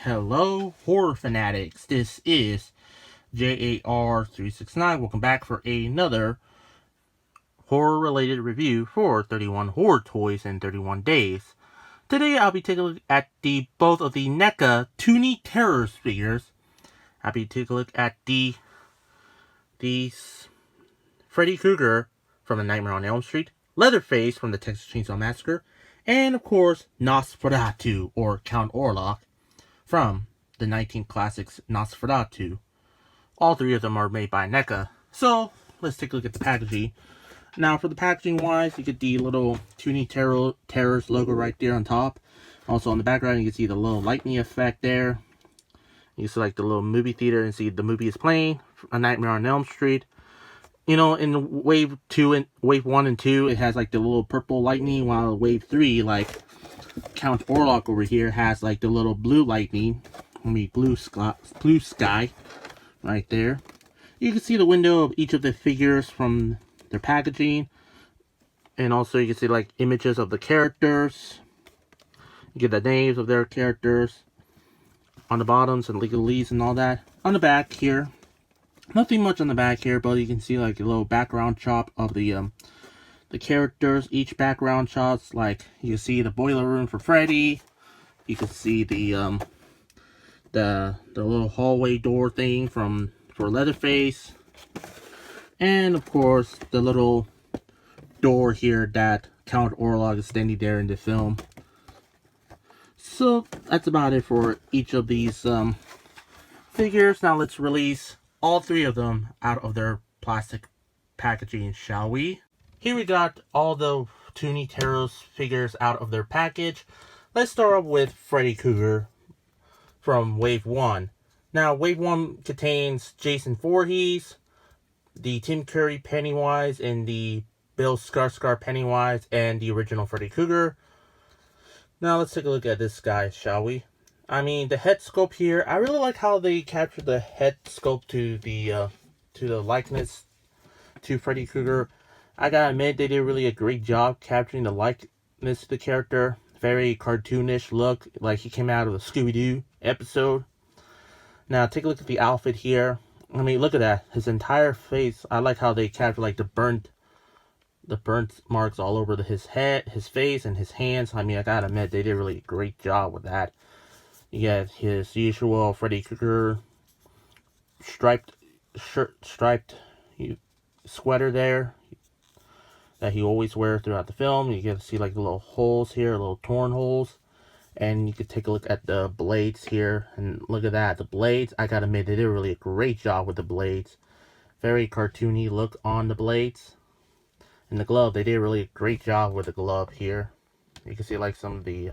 Hello, horror fanatics. This is J.A.R. 369. Welcome back for another horror-related review for 31 Horror Toys in 31 Days. Today, I'll be taking a look at both of the NECA Toony Terrors figures. I'll be taking a look at the Freddy Krueger from the Nightmare on Elm Street, Leatherface from the Texas Chainsaw Massacre, and of course, Nosferatu, or Count Orlok, from the 19 classics Nosferatu. All three of them are made by NECA. So, let's take a look at the packaging. Now, for the packaging wise, you get the little Toony Terrors logo right there on top. Also, on the background, you can see the little lightning effect there. You can see like the little movie theater and see the movie is playing, A Nightmare on Elm Street. You know, in Wave 2 and Wave 1 and 2, it has like the little purple lightning, while Wave 3, like Count Orlok over here, has like the little blue lightning. Blue sky right there. You can see the window of each of the figures from their packaging, and also you can see like images of the characters. You get the names of their characters on the bottoms and legalese and all that. On the back here, nothing much on the back here, but you can see like a little background shot of the characters. Each background shots, like you can see the boiler room for Freddy. You can see the little hallway door thing for Leatherface, and of course the little door here that Count Orlok is standing there in the film. So that's about it for each of these figures. Now let's release all three of them out of their plastic packaging, shall we? Here we got all the Toony Terrors figures out of their package. Let's start off with Freddy Krueger from Wave 1. Now, Wave 1 contains Jason Voorhees, the Tim Curry Pennywise, and the Bill Skarsgård Pennywise, and the original Freddy Krueger. Now, let's take a look at this guy, shall we? I mean, the head sculpt here, I really like how they captured the head sculpt to the likeness to Freddy Krueger. I gotta admit, they did really a great job capturing the likeness to the character. Very cartoonish look, like he came out of the Scooby-Doo episode. Now, take a look at the outfit here. I mean, look at that. His entire face. I like how they captured like the burnt marks all over his head, his face, and his hands. I mean, I gotta admit, they did a really great job with that. You get his usual Freddy Krueger striped sweater there that he always wears throughout the film. You get to see like the little holes here, little torn holes. And you can take a look at the blades here. And look at that. The blades, I gotta admit, they did really a great job with the blades. Very cartoony look on the blades. And the glove, they did really a great job with the glove here. You can see like some of the,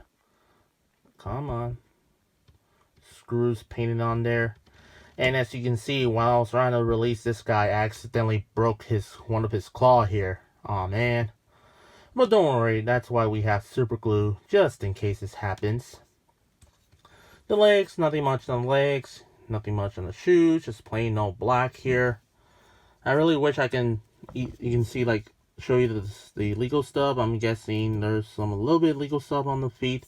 screws painted on there. And as you can see, while I was trying to release this guy, I accidentally broke one of his claw here. Aw, man. But don't worry, that's why we have super glue, just in case this happens. The legs, nothing much on the legs, nothing much on the shoes, just plain old black here. I really wish you can see, like, show you the legal stuff. I'm guessing there's a little bit of legal stuff on the feet,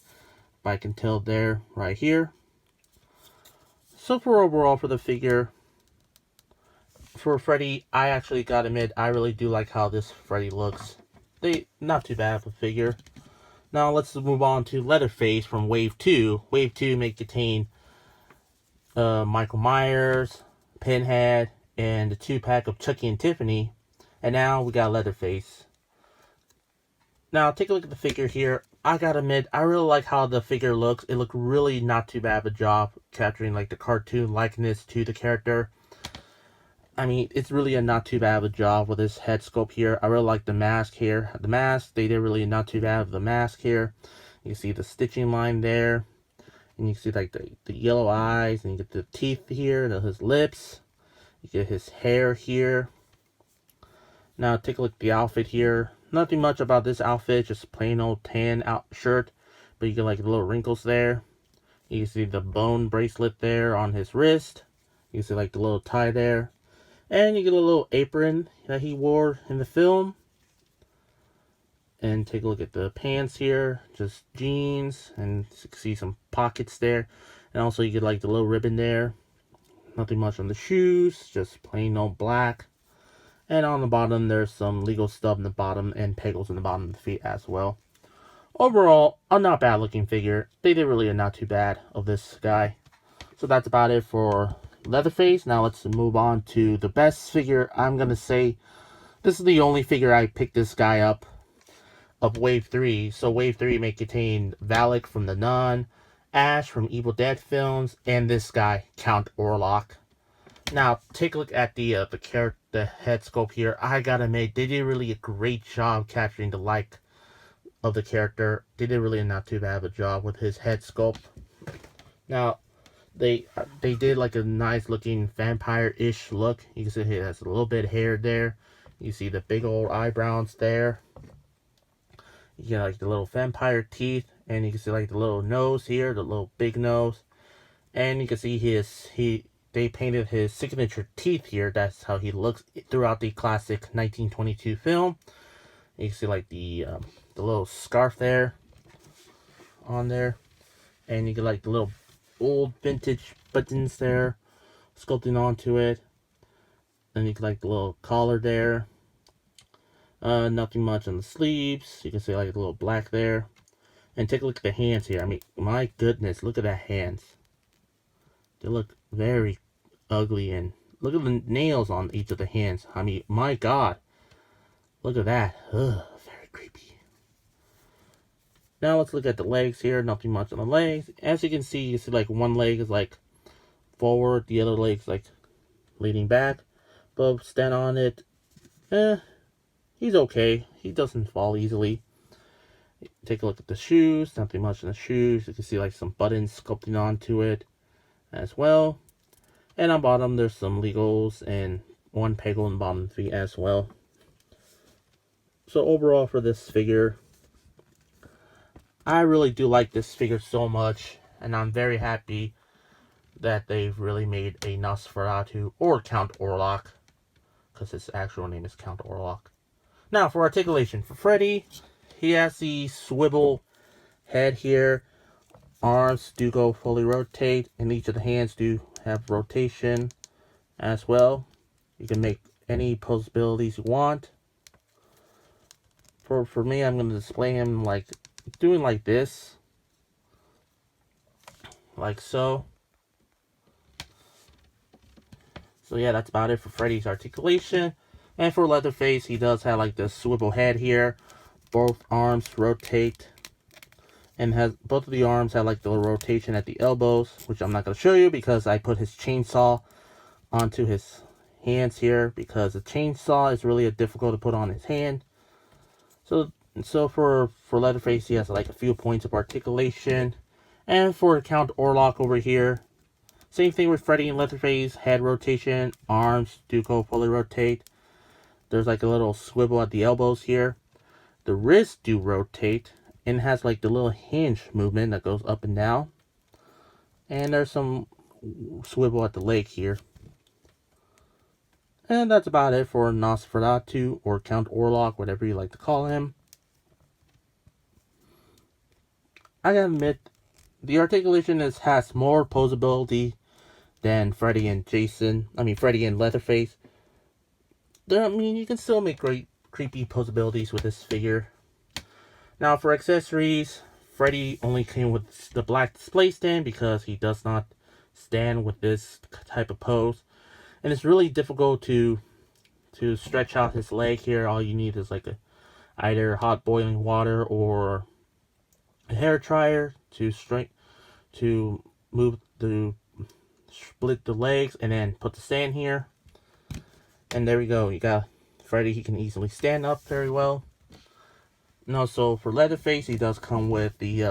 but I can tell there, right here. So for overall, for the figure, for Freddy, I actually gotta admit, I really do like how this Freddy looks. Not too bad of a figure. Now let's move on to Leatherface from Wave 2. Wave 2 may contain Michael Myers, Pinhead, and the 2-pack of Chucky and Tiffany. And now we got Leatherface. Now take a look at the figure here. I gotta admit, I really like how the figure looks. It looked really not too bad of a job capturing like the cartoon likeness to the character. I mean, it's really a not too bad of a job with this head sculpt here. I really like the mask here. The mask, they did really not too bad of the mask here. You can see the stitching line there. And you can see like the yellow eyes. And you get the teeth here, and his lips. You get his hair here. Now take a look at the outfit here. Nothing much about this outfit, just plain old tan shirt. But you get like the little wrinkles there. You can see the bone bracelet there on his wrist. You can see like the little tie there. And you get a little apron that he wore in the film. And take a look at the pants here. Just jeans. And you can see some pockets there. And also you get like the little ribbon there. Nothing much on the shoes, just plain old black. And on the bottom there's some legal stub in the bottom and pegals in the bottom of the feet as well. Overall, a not bad looking figure. They did really not too bad of this guy. So that's about it for Leatherface. Now let's move on to the best figure. I'm going to say this is the only figure I picked this guy up of Wave 3. So Wave 3 may contain Valak from The Nun, Ash from Evil Dead films, and this guy, Count Orlok. Now, take a look at the head sculpt here. I gotta admit, they did really a great job capturing the like of the character. They did really not too bad of a job with his head sculpt. Now, they did like a nice looking vampire-ish look. You can see he has a little bit of hair there. You see the big old eyebrows there. You get like the little vampire teeth, and you can see like the little nose here, the little big nose, and you can see they painted his signature teeth here. That's how he looks throughout the classic 1922 film. You can see like the little scarf there on there, and you get like the little old vintage buttons there sculpting onto it. Then you get like the little collar there. Nothing much on the sleeves. You can see like a little black there. And take a look at the hands here. I mean, my goodness, look at that hands. They look very ugly, and look at the nails on each of the hands. I mean, my God. Look at that. Ugh, very creepy. Now let's look at the legs here. Nothing much on the legs. As you see like one leg is like forward, the other leg's like leaning back. But stand on it. He's okay. He doesn't fall easily. Take a look at the shoes. Nothing much in the shoes. You can see like some buttons sculpting onto it as well. And on bottom there's some legals and one peggle in the bottom of the feet as well. So overall for this figure, I really do like this figure so much, and I'm very happy that they've really made a Nosferatu or Count Orlok, because his actual name is Count Orlok. Now for articulation, for Freddy, he has the swivel head here. Arms do go fully rotate, and each of the hands do have rotation as well. You can make any posabilities you want. For me, I'm going to display him like doing like this, like so. So yeah, that's about it for Freddy's articulation. And for Leatherface, he does have like the swivel head here. Both arms rotate, and has both of the arms have like the rotation at the elbows, which I'm not going to show you because I put his chainsaw onto his hands here, because the chainsaw is really difficult to put on his hand. So for Leatherface, he has like a few points of articulation. And for Count Orlok over here, same thing with Freddy and Leatherface. Head rotation, arms do go fully rotate. There's like a little swivel at the elbows here. The wrists do rotate, and has like the little hinge movement that goes up and down. And there's some swivel at the leg here. And that's about it for Nosferatu or Count Orlok, whatever you like to call him. I gotta admit, the articulation has more posability than Freddy and Freddy and Leatherface. You can still make great creepy posabilities with this figure. Now for accessories, Freddy only came with the black display stand because he does not stand with this type of pose. And it's really difficult to stretch out his leg here. All you need is like either hot boiling water or a hair dryer to split the legs and then put the stand here. And there we go. You got Freddy. He can easily stand up very well. And also for Leatherface, he does come with the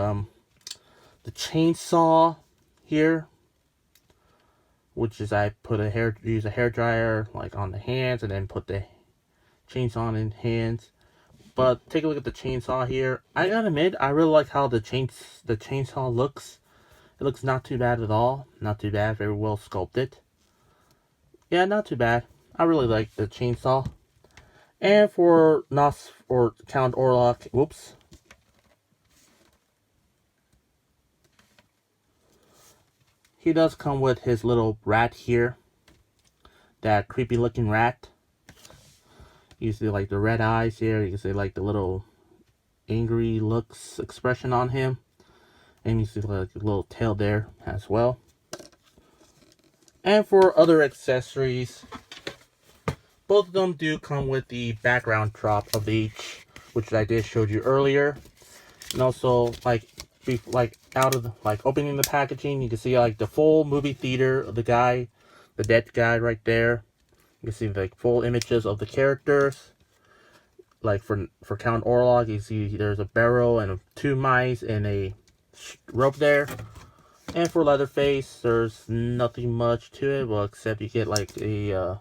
chainsaw here, which is use a hair dryer like on the hands and then put the chainsaw in hands. But take a look at the chainsaw here. I gotta admit, I really like how the chainsaw looks. It looks not too bad at all. Not too bad. Very well sculpted. Yeah, not too bad. I really like the chainsaw. And for Count Orlok, he does come with his little rat here. That creepy looking rat. You see like the red eyes here. You can see like the little angry looks expression on him. And you see like a little tail there as well. And for other accessories, both of them do come with the background drop of each, which I did show you earlier. And also like out of the, like opening the packaging, you can see like the full movie theater of the guy, the dead guy right there. You can see like full images of the characters. Like for Count Orlok, you see there's a barrel and 2 mice and a rope there. And for Leatherface, there's nothing much to it, well, except you get like a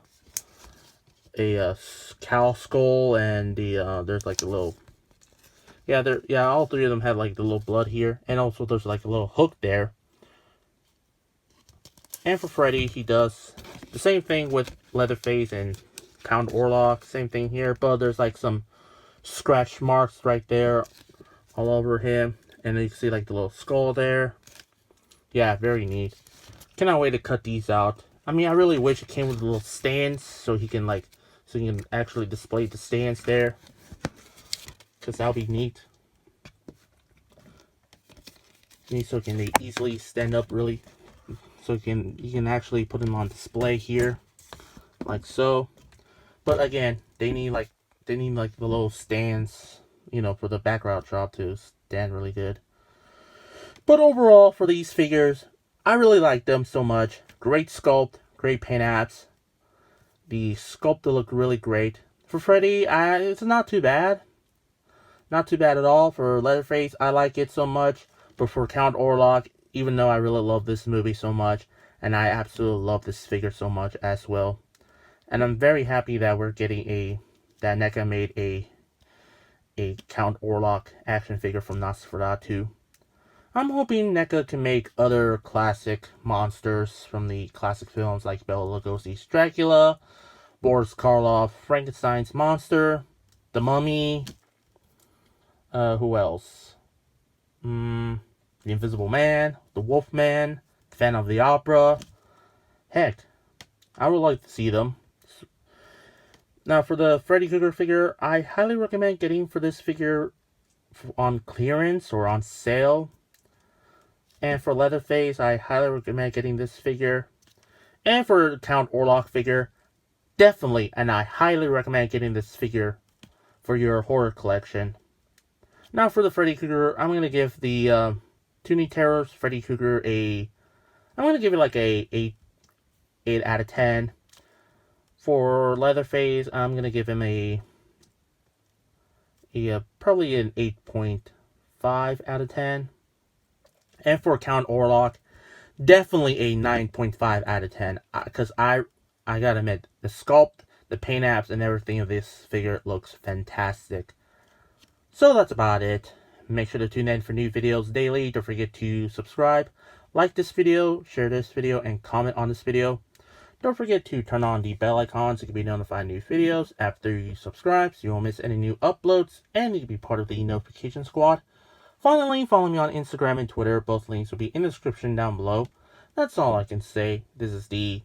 cow skull and there's like a little, all 3 of them have like the little blood here, and also there's like a little hook there. And for Freddy, he does the same thing with Leatherface and Count Orlok, same thing here, but there's like some scratch marks right there all over him, and then you can see like the little skull there. Yeah, very neat. Cannot wait to cut these out. I mean, I really wish it came with little stands so he can actually display the stands there, because that'll be neat. So can easily stand up really, so you can actually put them on display here, like so. But again, they need like the little stands, you know, for the background drop to stand really good. But overall, for these figures, I really like them so much. Great sculpt, great paint apps. The sculpt look really great. For Freddy, it's not too bad. Not too bad at all. For Leatherface, I like it so much. But for Count Orlok, even though I really love this movie so much, and I absolutely love this figure so much as well. And I'm very happy that we're getting that NECA made a Count Orlok action figure from Nosferatu. I'm hoping NECA can make other classic monsters from the classic films like Bela Lugosi's Dracula, Boris Karloff, Frankenstein's monster, The Mummy, who else? The Invisible Man, The Wolfman, Phantom of the Opera. Heck, I would like to see them. Now for the Freddy Krueger figure, I highly recommend getting for this figure on clearance or on sale. And for Leatherface, I highly recommend getting this figure. And for Count Orlok figure, definitely, and I highly recommend getting this figure for your horror collection. Now for the Freddy Krueger, I'm going to give the Toony Terror's Freddy Krueger I'm going to give it like a 8 out of 10. For Leatherface, I'm going to give him probably an 8.5 out of 10. And for Count Orlok, definitely a 9.5 out of 10. Because I gotta admit, the sculpt, the paint apps, and everything of this figure looks fantastic. So that's about it. Make sure to tune in for new videos daily. Don't forget to subscribe, like this video, share this video, and comment on this video. Don't forget to turn on the bell icon so you can be notified of new videos after you subscribe, so you won't miss any new uploads, and you can be part of the notification squad. Finally, follow me on Instagram and Twitter. Both links will be in the description down below. That's all I can say. This is the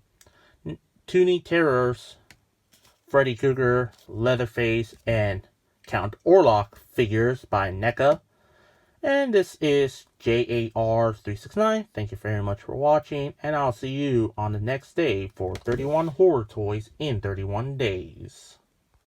Toony Terrors, Freddy Krueger, Leatherface, and Count Orlok figures by NECA. And this is J.A.R. 369. Thank you very much for watching, and I'll see you on the next day for 31 horror toys in 31 days.